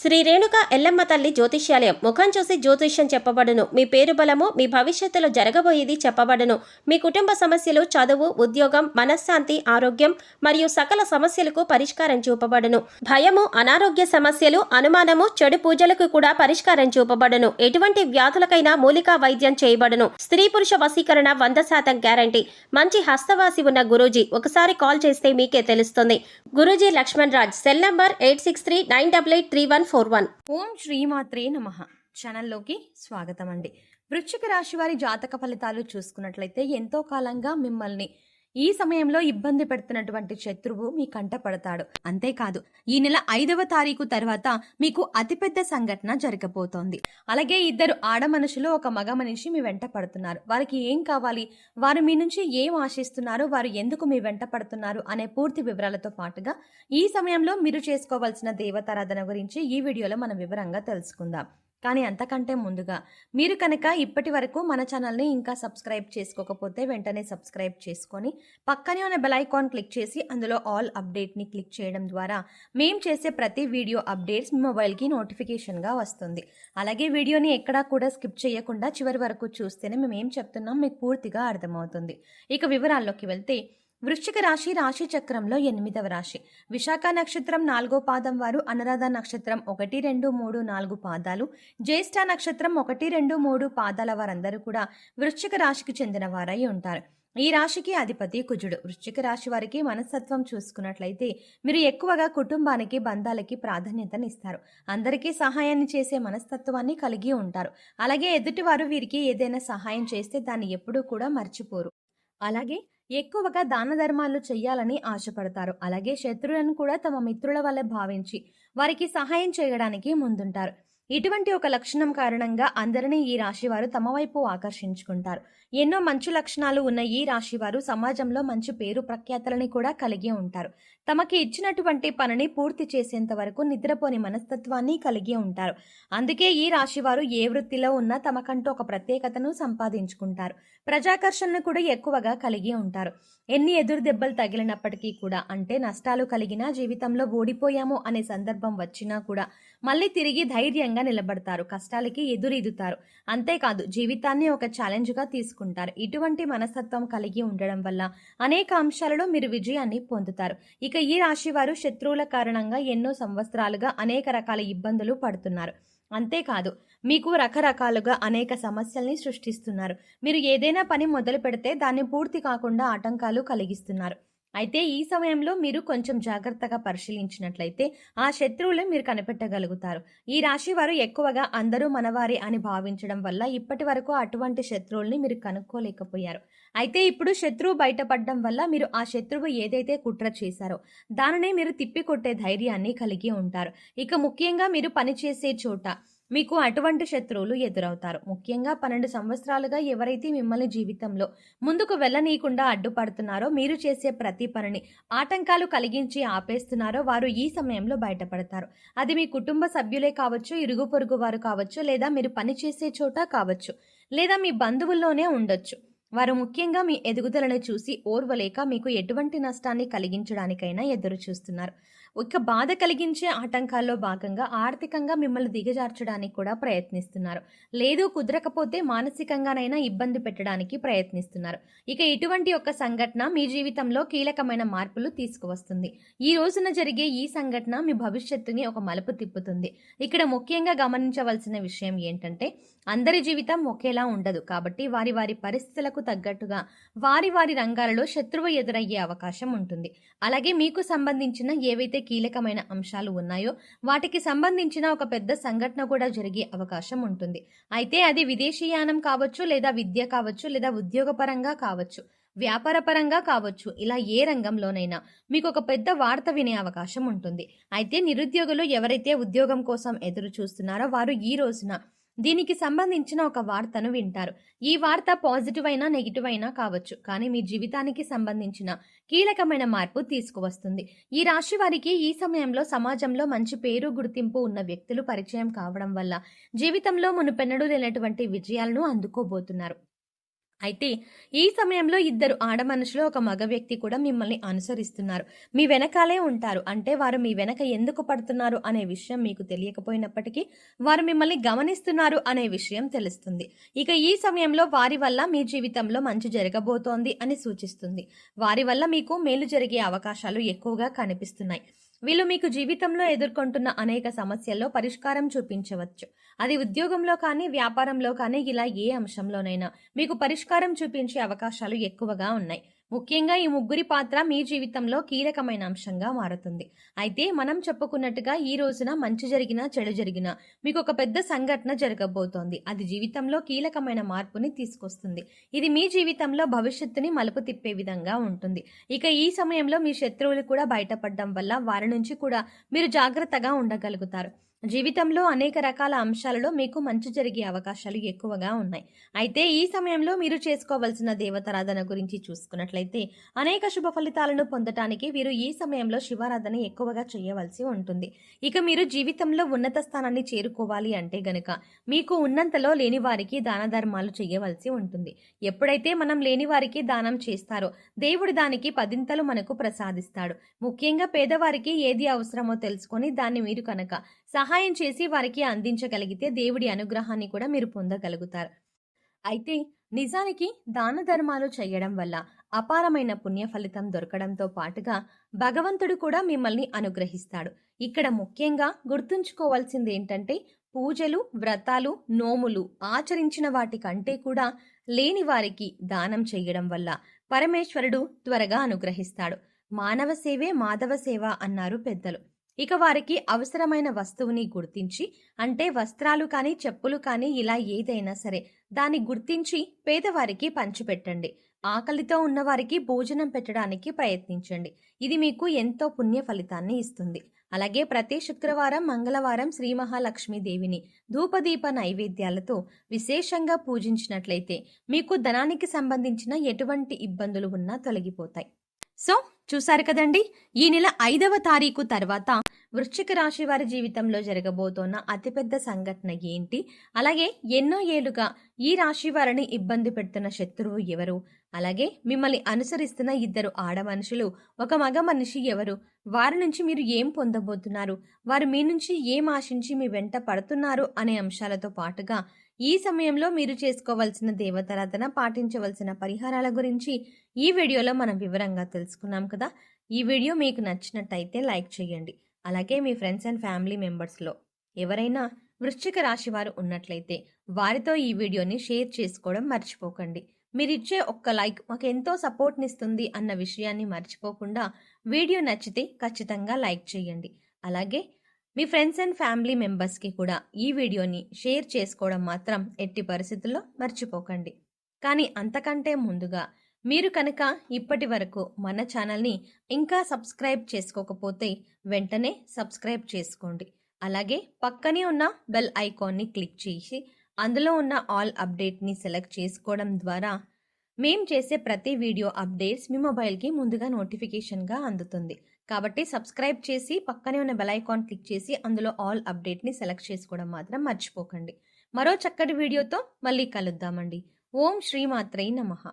శ్రీ రేణుక ఎల్లమ్మ తల్లి జ్యోతిష్యాలయం. ముఖం చూసి జ్యోతిష్యం చెప్పబడును. మీ పేరు బలము, మీ భవిష్యత్తులో జరగబోయేది చెప్పబడును. మీ కుటుంబ సమస్యలు, చదువు, ఉద్యోగం, మనశ్శాంతి, ఆరోగ్యం మరియు సకల సమస్యలకు పరిష్కారం చూపబడును. భయము, అనారోగ్య సమస్యలు, అనుమానము, చెడు పూజలకు కూడా పరిష్కారం చూపబడును. ఎటువంటి వ్యాధులకైనా మూలికా వైద్యం చేయబడును. స్త్రీ పురుష వశీకరణ 100% గ్యారంటీ. మంచి హస్తవాసి ఉన్న గురూజీ. ఒకసారి కాల్ చేస్తే మీకే తెలుస్తుంది. గురూజీ లక్ష్మణ్ రాజ్. Cell number 8639883141. ఓం శ్రీమాత్రే నమః. ఛానల్లోకి స్వాగతం అండి. వృశ్చిక రాశి వారి జాతక ఫలితాలు చూసుకున్నట్లయితే ఎంతో కాలంగా మిమ్మల్ని ఈ సమయంలో ఇబ్బంది పెడుతున్నటువంటి శత్రువు మీ కంట పడతాడు. అంతేకాదు ఈ నెల 5వ తారీఖు తర్వాత మీకు అతిపెద్ద సంఘటన జరగబోతోంది. అలాగే ఇద్దరు ఆడ మనుషులు, ఒక మగ మనిషి మీ వెంట పడుతున్నారు. వారికి ఏం కావాలి, వారు మీ నుంచి ఏం ఆశిస్తున్నారు, వారు ఎందుకు మీ వెంట పడుతున్నారు అనే పూర్తి వివరాలతో పాటుగా ఈ సమయంలో మీరు చేసుకోవాల్సిన దేవతారాధన గురించి ఈ వీడియోలో మనం వివరంగా తెలుసుకుందాం. కానీ అంతకంటే ముందుగా మీరు కనుక ఇప్పటి వరకు మన ఛానల్ని ఇంకా సబ్స్క్రైబ్ చేసుకోకపోతే వెంటనే సబ్స్క్రైబ్ చేసుకొని పక్కనే ఉన్న బెల్ ఐకాన్ క్లిక్ చేసి అందులో ఆల్ అప్డేట్ని క్లిక్ చేయడం ద్వారా మేము చేసే ప్రతి వీడియో అప్డేట్స్ మీ మొబైల్కి నోటిఫికేషన్గా వస్తుంది. అలాగే వీడియోని ఎక్కడా కూడా స్కిప్ చేయకుండా చివరి వరకు చూస్తేనే మేము ఏం చెప్తున్నాం మీకు పూర్తిగా అర్థమవుతుంది. ఇక వివరాల్లోకి వెళ్తే వృశ్చిక రాశి రాశి చక్రంలో 8వ రాశి. విశాఖ నక్షత్రం 4వ పాదం వారు, అనురాధ నక్షత్రం 1, 2, 3, 4 పాదాలు, జ్యేష్ఠ నక్షత్రం 1, 2, 3 పాదాల వారందరూ కూడా వృశ్చిక రాశికి చెందిన వారై ఉంటారు. ఈ రాశికి అధిపతి కుజుడు. వృశ్చిక రాశి వారికి మనస్తత్వం చూసుకున్నట్లయితే మీరు ఎక్కువగా కుటుంబానికి, బంధాలకి ప్రాధాన్యతనిస్తారు. అందరికీ సహాయాన్ని చేసే మనస్తత్వాన్ని కలిగి ఉంటారు. అలాగే ఎదుటివారు వీరికి ఏదైనా సహాయం చేస్తే దాన్ని ఎప్పుడూ కూడా మర్చిపోరు. అలాగే ఎక్కువగా దాన ధర్మాలు చెయ్యాలని ఆశపడతారు. అలాగే శత్రువులను కూడా తమ మిత్రుల వల్ల భావించి వారికి సహాయం చేయడానికి ముందుంటారు. ఇటువంటి ఒక లక్షణం కారణంగా అందరినీ ఈ రాశి వారు తమ వైపు ఆకర్షించుకుంటారు. ఎన్నో మంచి లక్షణాలు ఉన్న ఈ రాశి వారు సమాజంలో మంచి పేరు ప్రఖ్యాతలని కూడా కలిగి ఉంటారు. తమకి ఇచ్చినటువంటి పనిని పూర్తి చేసేంత వరకు నిద్రపోని మనస్తత్వాన్ని కలిగి ఉంటారు. అందుకే ఈ రాశి వారు ఏ వృత్తిలో ఉన్నా తమకంటూ ఒక ప్రత్యేకతను సంపాదించుకుంటారు. ప్రజాకర్షణను కూడా ఎక్కువగా కలిగి ఉంటారు. ఎన్ని ఎదురు దెబ్బలు తగిలినప్పటికీ కూడా, అంటే నష్టాలు కలిగినా, జీవితంలో ఓడిపోయాము అనే సందర్భం వచ్చినా కూడా మళ్ళీ తిరిగి ధైర్యంగా నిలబడతారు. కష్టాలకి ఎదురీదుతారు. అంతేకాదు జీవితాన్ని ఒక ఛాలెంజ్గా తీసుకుంటారు. ఇటువంటి మనస్తత్వం కలిగి ఉండడం వల్ల అనేక అంశాలలో మీరు విజయాన్ని పొందుతారు. ఇక ఈ రాశి వారు శత్రువుల కారణంగా ఎన్నో సంవత్సరాలుగా అనేక రకాల ఇబ్బందులు పడుతున్నారు. అంతేకాదు మీకు రకరకాలుగా అనేక సమస్యల్ని సృష్టిస్తున్నారు. మీరు ఏదైనా పని మొదలు పెడితే దాన్ని పూర్తి కాకుండా ఆటంకాలు కలిగిస్తున్నారు. అయితే ఈ సమయంలో మీరు కొంచెం జాగ్రత్తగా పరిశీలించినట్లయితే ఆ శత్రువులు మీరు కనిపెట్టగలుగుతారు. ఈ రాశి వారు ఎక్కువగా అందరూ మనవారే అని భావించడం వల్ల ఇప్పటి వరకు అటువంటి శత్రువుల్ని మీరు కనుక్కోలేకపోయారు. అయితే ఇప్పుడు శత్రువు బయటపడడం వల్ల మీరు ఆ శత్రువు ఏదైతే కుట్ర చేశారో దానిని మీరు తిప్పికొట్టే ధైర్యాన్ని కలిగి ఉంటారు. ఇక ముఖ్యంగా మీరు పనిచేసే చోట మీకు అటువంటి శత్రువులు ఎదురవుతారు. ముఖ్యంగా 12 సంవత్సరాలుగా ఎవరైతే మిమ్మల్ని జీవితంలో ముందుకు వెళ్ళనీయకుండా అడ్డుపడుతున్నారో, మీరు చేసే ప్రతి పనిని ఆటంకాలు కలిగించి ఆపేస్తున్నారో వారు ఈ సమయంలో బయటపడతారు. అది మీ కుటుంబ సభ్యులే కావచ్చు, ఇరుగు పొరుగు వారు కావచ్చు, లేదా మీరు పనిచేసే చోట కావచ్చు, లేదా మీ బంధువుల్లోనే ఉండొచ్చు. వారు ముఖ్యంగా మీ ఎదుగుదలను చూసి ఓర్వలేక మీకు ఎటువంటి నష్టాన్ని కలిగించడానికైనా ఎదురు చూస్తున్నారు. ఒక బాధ కలిగించే ఆటంకాల్లో భాగంగా ఆర్థికంగా మిమ్మల్ని దిగజార్చడానికి కూడా ప్రయత్నిస్తున్నారు. లేదు కుదరకపోతే మానసికంగానైనా ఇబ్బంది పెట్టడానికి ప్రయత్నిస్తున్నారు. ఇక ఇటువంటి ఒక సంఘటన మీ జీవితంలో కీలకమైన మార్పులు తీసుకువస్తుంది. ఈ రోజున జరిగే ఈ సంఘటన మీ భవిష్యత్తుని ఒక మలుపు తిప్పుతుంది. ఇక్కడ ముఖ్యంగా గమనించవలసిన విషయం ఏంటంటే అందరి జీవితం ఒకేలా ఉండదు. కాబట్టి వారి వారి పరిస్థితులకు తగ్గట్టుగా వారి వారి రంగాలలో శత్రువు ఎదురయ్యే అవకాశం ఉంటుంది. అలాగే మీకు సంబంధించిన ఏవైతే కీలకమైన అంశాలు ఉన్నాయో వాటికి సంబంధించిన ఒక పెద్ద సంఘటన కూడా జరిగే అవకాశం ఉంటుంది. అయితే అది విదేశీయానం కావచ్చు, లేదా విద్య కావచ్చు, లేదా ఉద్యోగపరంగా కావచ్చు, వ్యాపారపరంగా కావచ్చు, ఇలా ఏ రంగంలోనైనా మీకు ఒక పెద్ద వార్త వినే అవకాశం ఉంటుంది. అయితే నిరుద్యోగులు ఎవరైతే ఉద్యోగం కోసం ఎదురు చూస్తున్నారో వారు ఈ రోజున దీనికి సంబంధించిన ఒక వార్తను వింటారు. ఈ వార్త పాజిటివ్ అయినా నెగిటివ్ అయినా కావచ్చు, కానీ మీ జీవితానికి సంబంధించిన కీలకమైన మార్పు తీసుకువస్తుంది. ఈ రాశి వారికి ఈ సమయంలో సమాజంలో మంచి పేరు, గుర్తింపు ఉన్న వ్యక్తులు పరిచయం కావడం వల్ల జీవితంలో మునుపెన్నడూ లేనటువంటి విజయాలను అందుకోబోతున్నారు. అయితే ఈ సమయంలో ఇద్దరు ఆడ మనుషులు ఒక మగ వ్యక్తి కూడా మిమ్మల్ని అనుసరిస్తున్నారు. మీ వెనకాలే ఉంటారు. అంటే వారు మీ వెనక ఎందుకు పడుతున్నారు అనే విషయం మీకు తెలియకపోయినప్పటికీ వారు మిమ్మల్ని గమనిస్తున్నారు అనే విషయం తెలుస్తుంది. ఇక ఈ సమయంలో వారి వల్ల మీ జీవితంలో మంచి జరగబోతోంది అని సూచిస్తుంది. వారి వల్ల మీకు మేలు జరిగే అవకాశాలు ఎక్కువగా కనిపిస్తున్నాయి. వీళ్ళు మీకు జీవితంలో ఎదుర్కొంటున్న అనేక సమస్యల్లో పరిష్కారం చూపించవచ్చు. అది ఉద్యోగంలో కానీ, వ్యాపారంలో కానీ, ఇలా ఏ అంశంలోనైనా మీకు పరిష్కారం చూపించే అవకాశాలు ఎక్కువగా ఉన్నాయి. ముఖ్యంగా ఈ ముగ్గురి పాత్ర మీ జీవితంలో కీలకమైన అంశంగా మారుతుంది. అయితే మనం చెప్పుకున్నట్టుగా ఈ రోజున మంచి జరిగినా, చెడు జరిగినా మీకు ఒక పెద్ద సంఘటన జరగబోతోంది. అది జీవితంలో కీలకమైన మార్పుని తీసుకొస్తుంది. ఇది మీ జీవితంలో భవిష్యత్తుని మలుపు తిప్పే విధంగా ఉంటుంది. ఇక ఈ సమయంలో మీ శత్రువులు కూడా బయటపడడం వల్ల వారి నుంచి కూడా మీరు జాగ్రత్తగా ఉండగలుగుతారు. జీవితంలో అనేక రకాల అంశాలలో మీకు మంచి జరిగే అవకాశాలు ఎక్కువగా ఉన్నాయి. అయితే ఈ సమయంలో మీరు చేసుకోవలసిన దేవతారాధన గురించి చూసుకున్నట్లయితే అనేక శుభ ఫలితాలను పొందటానికి వీరు ఈ సమయంలో శివారాధన ఎక్కువగా చేయవలసి ఉంటుంది. ఇక మీరు జీవితంలో ఉన్నత స్థానాన్ని చేరుకోవాలి అంటే గనుక మీకు ఉన్నంతలో లేని వారికి దాన ధర్మాలు చేయవలసి ఉంటుంది. ఎప్పుడైతే మనం లేని వారికి దానం చేస్తారో దేవుడు దానికి పదింతలు మనకు ప్రసాదిస్తాడు. ముఖ్యంగా పేదవారికి ఏది అవసరమో తెలుసుకొని దాన్ని మీరు కనుక సహాయం చేసి వారికి అందించగలిగితే దేవుడి అనుగ్రహాన్ని కూడా మీరు పొందగలుగుతారు. అయితే నిజానికి దాన ధర్మాలు చేయడం వల్ల అపారమైన పుణ్య ఫలితం దొరకడంతో పాటుగా భగవంతుడు కూడా మిమ్మల్ని అనుగ్రహిస్తాడు. ఇక్కడ ముఖ్యంగా గుర్తుంచుకోవాల్సింది ఏంటంటే పూజలు, వ్రతాలు, నోములు ఆచరించిన వాటి కంటే కూడా లేని వారికి దానం చేయడం వల్ల పరమేశ్వరుడు త్వరగా అనుగ్రహిస్తాడు. మానవ సేవే మాధవ సేవ అన్నారు పెద్దలు. ఇక వారికి అవసరమైన వస్తువుని గుర్తించి, అంటే వస్త్రాలు కానీ, చెప్పులు కానీ, ఇలా ఏదైనా సరే దాన్ని గుర్తించి పేదవారికి పంచిపెట్టండి. ఆకలితో ఉన్నవారికి భోజనం పెట్టడానికి ప్రయత్నించండి. ఇది మీకు ఎంతో పుణ్య ఫలితాన్ని ఇస్తుంది. అలాగే ప్రతి శుక్రవారం, మంగళవారం శ్రీ మహాలక్ష్మీదేవిని ధూపదీప నైవేద్యాలతో విశేషంగా పూజించినట్లయితే మీకు ధనానికి సంబంధించిన ఎటువంటి ఇబ్బందులు ఉన్నా తొలగిపోతాయి. సో చూసారు కదండి, ఈ నెల 5వ తారీఖు తర్వాత వృశ్చిక రాశి వారి జీవితంలో జరగబోతోన్న అతిపెద్ద సంఘటన ఏంటి, అలాగే ఎన్నో ఏళ్లుగా ఈ రాశి వారిని ఇబ్బంది పెడుతున్న శత్రువు ఎవరు, అలాగే మిమ్మల్ని అనుసరిస్తున్న ఇద్దరు ఆడ మనుషులు, ఒక మగ మనిషి ఎవరు, వారి నుంచి మీరు ఏం పొందబోతున్నారు, వారు మీ నుంచి ఏం ఆశించి మీ వెంట పడుతున్నారు అనే అంశాలతో పాటుగా ఈ సమయంలో మీరు చేసుకోవాల్సిన దేవతారాధన, పాటించవలసిన పరిహారాల గురించి ఈ వీడియోలో మనం వివరంగా తెలుసుకున్నాం కదా. ఈ వీడియో మీకు నచ్చినట్టయితే లైక్ చేయండి. అలాగే మీ ఫ్రెండ్స్ అండ్ ఫ్యామిలీ మెంబర్స్లో ఎవరైనా వృశ్చిక రాశి వారు ఉన్నట్లయితే వారితో ఈ వీడియోని షేర్ చేసుకోవడం మర్చిపోకండి. మీరిచ్చే ఒక్క లైక్ మాకు ఎంతో సపోర్ట్నిస్తుంది అన్న విషయాన్ని మర్చిపోకుండా వీడియో నచ్చితే ఖచ్చితంగా లైక్ చేయండి. అలాగే మీ ఫ్రెండ్స్ అండ్ ఫ్యామిలీ మెంబర్స్కి కూడా ఈ వీడియోని షేర్ చేసుకోవడం మాత్రం ఎట్టి పరిస్థితుల్లో మర్చిపోకండి. కానీ అంతకంటే ముందుగా మీరు కనుక ఇప్పటి వరకు మన ఛానల్ని ఇంకా సబ్స్క్రైబ్ చేసుకోకపోతే వెంటనే సబ్స్క్రైబ్ చేసుకోండి. అలాగే పక్కనే ఉన్న బెల్ ఐకాన్ని క్లిక్ చేసి అందులో ఉన్న ఆల్ అప్డేట్ని సెలెక్ట్ చేసుకోవడం ద్వారా మేం చేసే ప్రతి వీడియో అప్డేట్స్ మీ మొబైల్కి ముందుగా నోటిఫికేషన్గా అందుతుంది. కాబట్టి సబ్స్క్రైబ్ చేసి పక్కనే ఉన్న బెల్ ఐకాన్ క్లిక్ చేసి అందులో ఆల్ అప్డేట్ని సెలెక్ట్ చేసుకోవడం మాత్రం మర్చిపోకండి. మరో చక్కటి వీడియోతో మళ్ళీ కలుద్దామండి. ఓం శ్రీమాత్రై నమః.